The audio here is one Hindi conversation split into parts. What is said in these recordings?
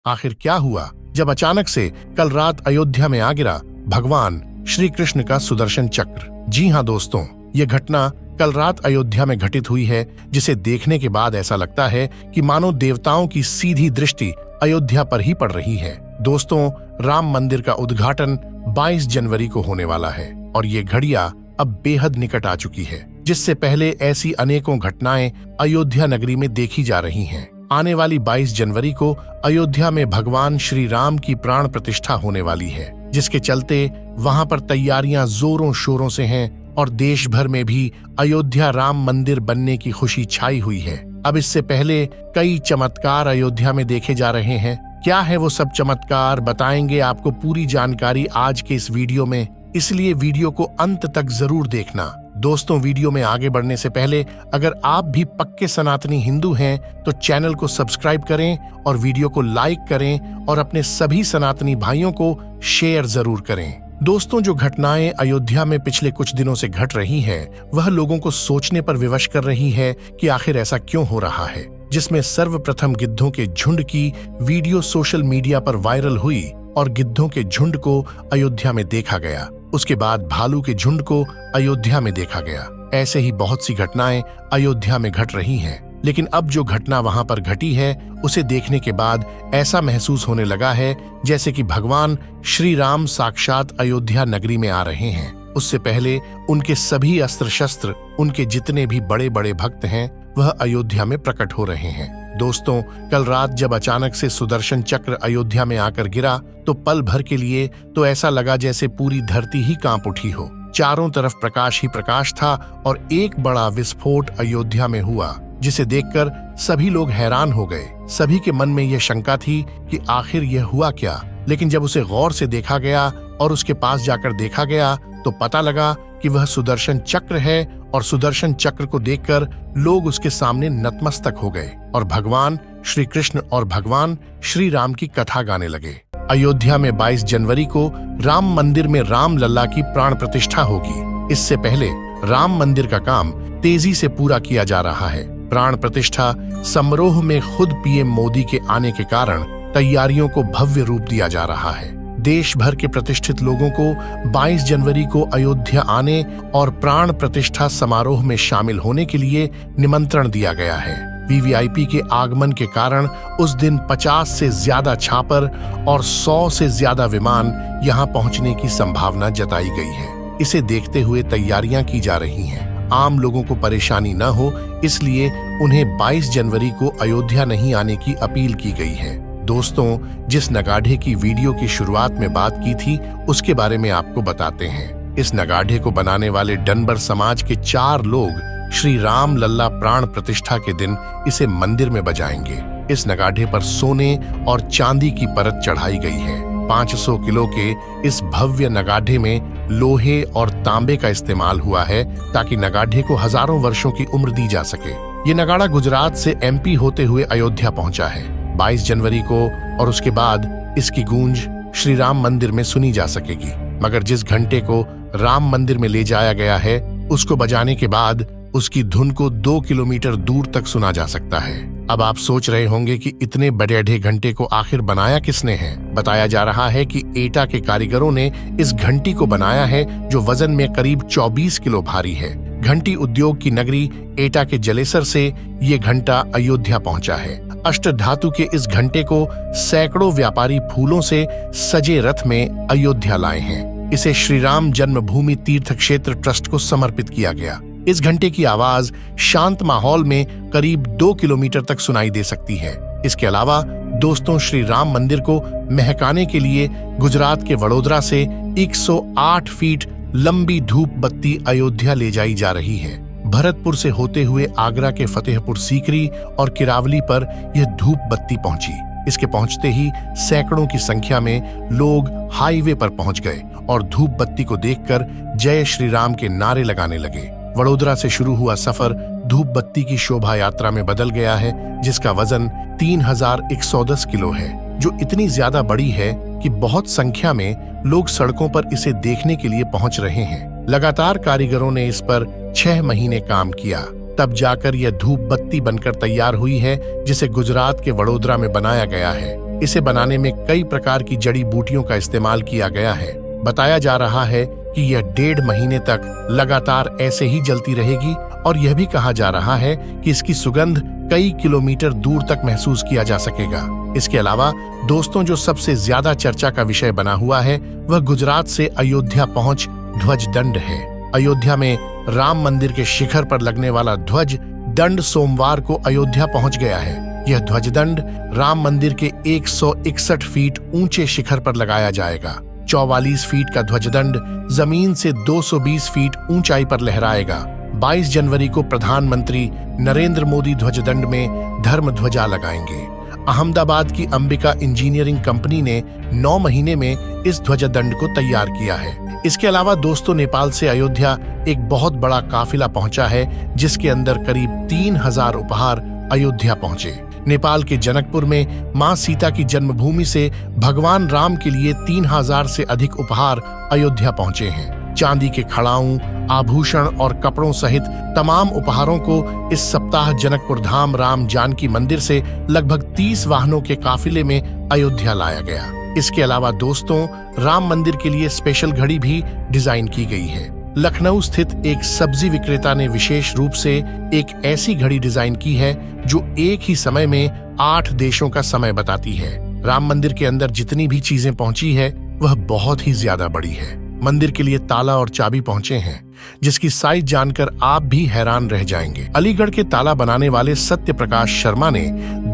आखिर क्या हुआ जब अचानक से कल रात अयोध्या में आ गिरा भगवान श्री कृष्ण का सुदर्शन चक्र? जी हाँ दोस्तों, ये घटना कल रात अयोध्या में घटित हुई है, जिसे देखने के बाद ऐसा लगता है कि मानो देवताओं की सीधी दृष्टि अयोध्या पर ही पड़ रही है। दोस्तों, राम मंदिर का उद्घाटन 22 जनवरी को होने वाला है और ये घड़ियां अब बेहद निकट आ चुकी है, जिससे पहले ऐसी अनेकों घटनाएं अयोध्या नगरी में देखी जा रही हैं। आने वाली 22 जनवरी को अयोध्या में भगवान श्री राम की प्राण प्रतिष्ठा होने वाली है, जिसके चलते वहां पर तैयारियां जोरों शोरों से हैं और देश भर में भी अयोध्या राम मंदिर बनने की खुशी छाई हुई है। अब इससे पहले कई चमत्कार अयोध्या में देखे जा रहे हैं। क्या है वो सब चमत्कार, बताएंगे आपको पूरी जानकारी आज के इस वीडियो में, इसलिए वीडियो को अंत तक जरूर देखना। दोस्तों, वीडियो में आगे बढ़ने से पहले अगर आप भी पक्के सनातनी हिंदू हैं तो चैनल को सब्सक्राइब करें और वीडियो को लाइक करें और अपने सभी सनातनी भाइयों को शेयर जरूर करें। दोस्तों, जो घटनाएं अयोध्या में पिछले कुछ दिनों से घट रही हैं, वह लोगों को सोचने पर विवश कर रही है कि आखिर ऐसा क्यों हो रहा है। जिसमें सर्वप्रथम गिद्धों के झुंड की वीडियो सोशल मीडिया पर वायरल हुई और गिद्धों के झुंड को अयोध्या में देखा गया। उसके बाद भालू के झुंड को अयोध्या में देखा गया। ऐसे ही बहुत सी घटनाएं अयोध्या में घट रही हैं, लेकिन अब जो घटना वहां पर घटी है उसे देखने के बाद ऐसा महसूस होने लगा है जैसे कि भगवान श्री राम साक्षात अयोध्या नगरी में आ रहे हैं। उससे पहले उनके सभी अस्त्र शस्त्र, उनके जितने भी बड़े बड़े भक्त हैं, वह अयोध्या में प्रकट हो रहे हैं। दोस्तों, कल रात जब अचानक से सुदर्शन चक्र अयोध्या में आकर गिरा तो पल भर के लिए तो ऐसा लगा जैसे पूरी धरती ही कांप उठी हो। चारों तरफ प्रकाश ही प्रकाश था और एक बड़ा विस्फोट अयोध्या में हुआ, जिसे देखकर सभी लोग हैरान हो गए। सभी के मन में यह शंका थी कि आखिर यह हुआ क्या, लेकिन जब उसे गौर से देखा गया और उसके पास जाकर देखा गया तो पता लगा कि वह सुदर्शन चक्र है और सुदर्शन चक्र को देखकर लोग उसके सामने नतमस्तक हो गए और भगवान श्री कृष्ण और भगवान श्री राम की कथा गाने लगे। अयोध्या में 22 जनवरी को राम मंदिर में राम लल्ला की प्राण प्रतिष्ठा होगी। इससे पहले राम मंदिर का काम तेजी से पूरा किया जा रहा है। प्राण प्रतिष्ठा समारोह में खुद पीएम मोदी के आने के कारण तैयारियों को भव्य रूप दिया जा रहा है। देश भर के प्रतिष्ठित लोगों को 22 जनवरी को अयोध्या आने और प्राण प्रतिष्ठा समारोह में शामिल होने के लिए निमंत्रण दिया गया है। वीवीआईपी के आगमन के कारण उस दिन 50 से ज्यादा छापर और 100 से ज्यादा विमान यहां पहुंचने की संभावना जताई गई है। इसे देखते हुए तैयारियां की जा रही हैं। आम लोगों को परेशानी न हो, इसलिए उन्हें 22 जनवरी को अयोध्या नहीं आने की अपील की गई है। दोस्तों, जिस नगाढ़े की वीडियो की शुरुआत में बात की थी उसके बारे में आपको बताते हैं। इस नगाढ़े को बनाने वाले डनबर समाज के 4 लोग श्री राम लल्ला प्राण प्रतिष्ठा के दिन इसे मंदिर में बजाएंगे। इस नगाढ़े पर सोने और चांदी की परत चढ़ाई गई है। 500 किलो के इस भव्य नगाढ़े में लोहे और तांबे का इस्तेमाल हुआ है ताकि नगाढ़े को हजारों वर्षों की उम्र दी जा सके। ये नगाड़ा गुजरात से एमपी होते हुए अयोध्या पहुंचा है 22 जनवरी को और उसके बाद इसकी गूंज श्री राम मंदिर में सुनी जा सकेगी। मगर जिस घंटे को राम मंदिर में ले जाया गया है उसको बजाने के बाद उसकी धुन को 2 किलोमीटर दूर तक सुना जा सकता है। अब आप सोच रहे होंगे कि इतने बड़े घंटे को आखिर बनाया किसने है। बताया जा रहा है कि एटा के कारीगरों ने इस घंटी को बनाया है जो वजन में करीब 24 किलो भारी है। घंटी उद्योग की नगरी एटा के जलेसर से ये घंटा अयोध्या पहुंचा है। अष्ट धातु के इस घंटे को सैकड़ों व्यापारी फूलों से सजे रथ में अयोध्या लाए हैं। इसे श्री राम जन्मभूमि तीर्थ क्षेत्र ट्रस्ट को समर्पित किया गया। इस घंटे की आवाज शांत माहौल में करीब 2 किलोमीटर तक सुनाई दे सकती है। इसके अलावा दोस्तों, श्री राम मंदिर को महकाने के लिए गुजरात के वडोदरा से 108 फीट लंबी धूप बत्ती अयोध्या ले जाई जा रही है। भरतपुर से होते हुए आगरा के फतेहपुर सीकरी और किरावली पर यह धूप बत्ती पहुंची। इसके पहुंचते ही सैकड़ों की संख्या में लोग हाईवे पर पहुंच गए और धूप बत्ती को देखकर जय श्री राम के नारे लगाने लगे। वडोदरा से शुरू हुआ सफर धूप बत्ती की शोभा यात्रा में बदल गया है, जिसका वजन 3110 किलो है, जो इतनी ज्यादा बड़ी है कि बहुत संख्या में लोग सड़कों पर इसे देखने के लिए पहुंच रहे हैं। लगातार कारीगरों ने इस पर 6 महीने काम किया, तब जाकर यह धूप बत्ती बनकर तैयार हुई है, जिसे गुजरात के वडोदरा में बनाया गया है। इसे बनाने में कई प्रकार की जड़ी बूटियों का इस्तेमाल किया गया है। बताया जा रहा है कि यह 1.5 महीने तक लगातार ऐसे ही जलती रहेगी और यह भी कहा जा रहा है कि इसकी सुगंध कई किलोमीटर दूर तक महसूस किया जा सकेगा। इसके अलावा दोस्तों, जो सबसे ज्यादा चर्चा का विषय बना हुआ है वह गुजरात से अयोध्या पहुंच ध्वज दंड है। अयोध्या में राम मंदिर के शिखर पर लगने वाला ध्वज दंड सोमवार को अयोध्या पहुंच गया है। यह ध्वजदंड राम मंदिर के 161 फीट ऊंचे शिखर पर लगाया जाएगा। 44 फीट का ध्वजदंड जमीन से 220 फीट ऊंचाई पर लहराएगा। 22 जनवरी को प्रधानमंत्री नरेंद्र मोदी ध्वजदंड में धर्म ध्वजा लगाएंगे। अहमदाबाद की अंबिका इंजीनियरिंग कंपनी ने 9 महीने में इस ध्वजदंड को तैयार किया है। इसके अलावा दोस्तों, नेपाल से अयोध्या एक बहुत बड़ा काफिला पहुंचा है, जिसके अंदर करीब 3000 उपहार अयोध्या पहुंचे। नेपाल के जनकपुर में मां सीता की जन्मभूमि से भगवान राम के लिए 3000 से अधिक उपहार अयोध्या पहुंचे हैं। चांदी के खड़ाऊं, आभूषण और कपड़ों सहित तमाम उपहारों को इस सप्ताह जनकपुर धाम राम जानकी मंदिर से लगभग 30 वाहनों के काफिले में अयोध्या लाया गया। इसके अलावा दोस्तों, राम मंदिर के लिए स्पेशल घड़ी भी डिजाइन की गई है। लखनऊ स्थित एक सब्जी विक्रेता ने विशेष रूप से एक ऐसी घड़ी डिजाइन की है जो एक ही समय में 8 देशों का समय बताती है। राम मंदिर के अंदर जितनी भी चीजें पहुंची है वह बहुत ही ज्यादा बड़ी है। मंदिर के लिए ताला और चाबी पहुंचे हैं, जिसकी साइज जानकर आप भी हैरान रह जाएंगे। अलीगढ़ के ताला बनाने वाले सत्य प्रकाश शर्मा ने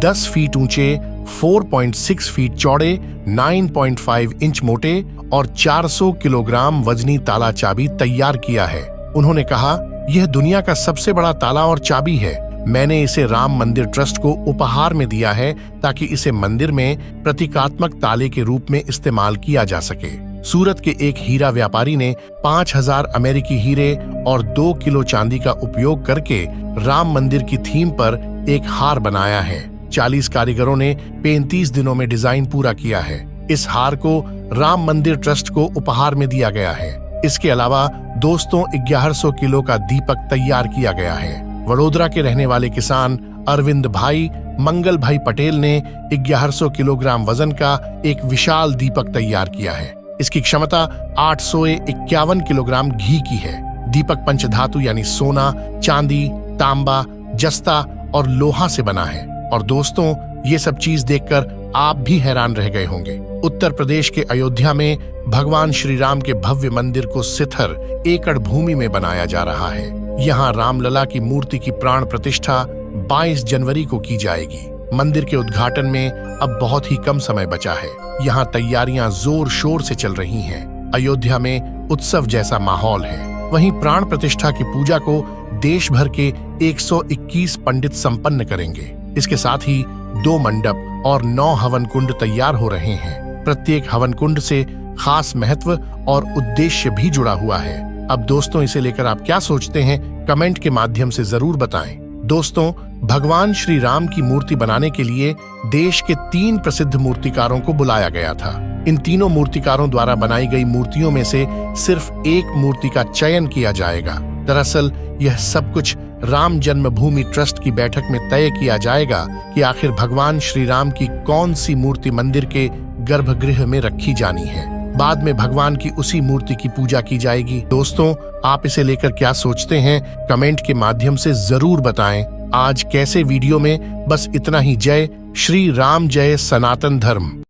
10 फीट ऊंचे, 4.6 फीट चौड़े, 9.5 इंच मोटे और 400 किलोग्राम वजनी ताला चाबी तैयार किया है। उन्होंने कहा, यह दुनिया का सबसे बड़ा ताला और चाबी है। मैंने इसे राम मंदिर ट्रस्ट को उपहार में दिया है ताकि इसे मंदिर में प्रतीकात्मक ताले के रूप में इस्तेमाल किया जा सके। सूरत के एक हीरा व्यापारी ने 5000 अमेरिकी हीरे और 2 किलो चांदी का उपयोग करके राम मंदिर की थीम पर एक हार बनाया है। 40 कारीगरों ने 35 दिनों में डिजाइन पूरा किया है। इस हार को राम मंदिर ट्रस्ट को उपहार में दिया गया है। इसके अलावा दोस्तों, 1100 किलो का दीपक तैयार किया गया है। वडोदरा के रहने वाले किसान अरविंद भाई मंगल भाई पटेल ने 1100 किलोग्राम वजन का एक विशाल दीपक तैयार किया है। इसकी क्षमता 851 किलोग्राम घी की है। दीपक पंचधातु यानी सोना, चांदी, तांबा, जस्ता और लोहा से बना है। और दोस्तों, ये सब चीज देखकर आप भी हैरान रह गए होंगे। उत्तर प्रदेश के अयोध्या में भगवान श्री राम के भव्य मंदिर को सिथर एकड़ भूमि में बनाया जा रहा है। यहाँ रामलला की मूर्ति की प्राण प्रतिष्ठा 22 जनवरी को की जाएगी। मंदिर के उद्घाटन में अब बहुत ही कम समय बचा है। यहाँ तैयारियां जोर शोर से चल रही हैं। अयोध्या में उत्सव जैसा माहौल है। वहीं प्राण प्रतिष्ठा की पूजा को देश भर के 121 पंडित संपन्न करेंगे। इसके साथ ही 2 मंडप और 9 हवन कुंड तैयार हो रहे हैं। प्रत्येक हवन कुंड से खास महत्व और उद्देश्य भी जुड़ा हुआ है। अब दोस्तों, इसे लेकर आप क्या सोचते हैं, कमेंट के माध्यम से जरूर बताएं। दोस्तों, भगवान श्री राम की मूर्ति बनाने के लिए देश के 3 प्रसिद्ध मूर्तिकारों को बुलाया गया था। इन तीनों मूर्तिकारों द्वारा बनाई गई मूर्तियों में से सिर्फ एक मूर्ति का चयन किया जाएगा। दरअसल यह सब कुछ राम जन्मभूमि ट्रस्ट की बैठक में तय किया जाएगा कि आखिर भगवान श्री राम की कौन सी मूर्ति मंदिर के गर्भगृह में रखी जानी है। बाद में भगवान की उसी मूर्ति की पूजा की जाएगी। दोस्तों, आप इसे लेकर क्या सोचते हैं, कमेंट के माध्यम से जरूर बताएं। आज कैसे वीडियो में बस इतना ही। जय श्री राम, जय सनातन धर्म।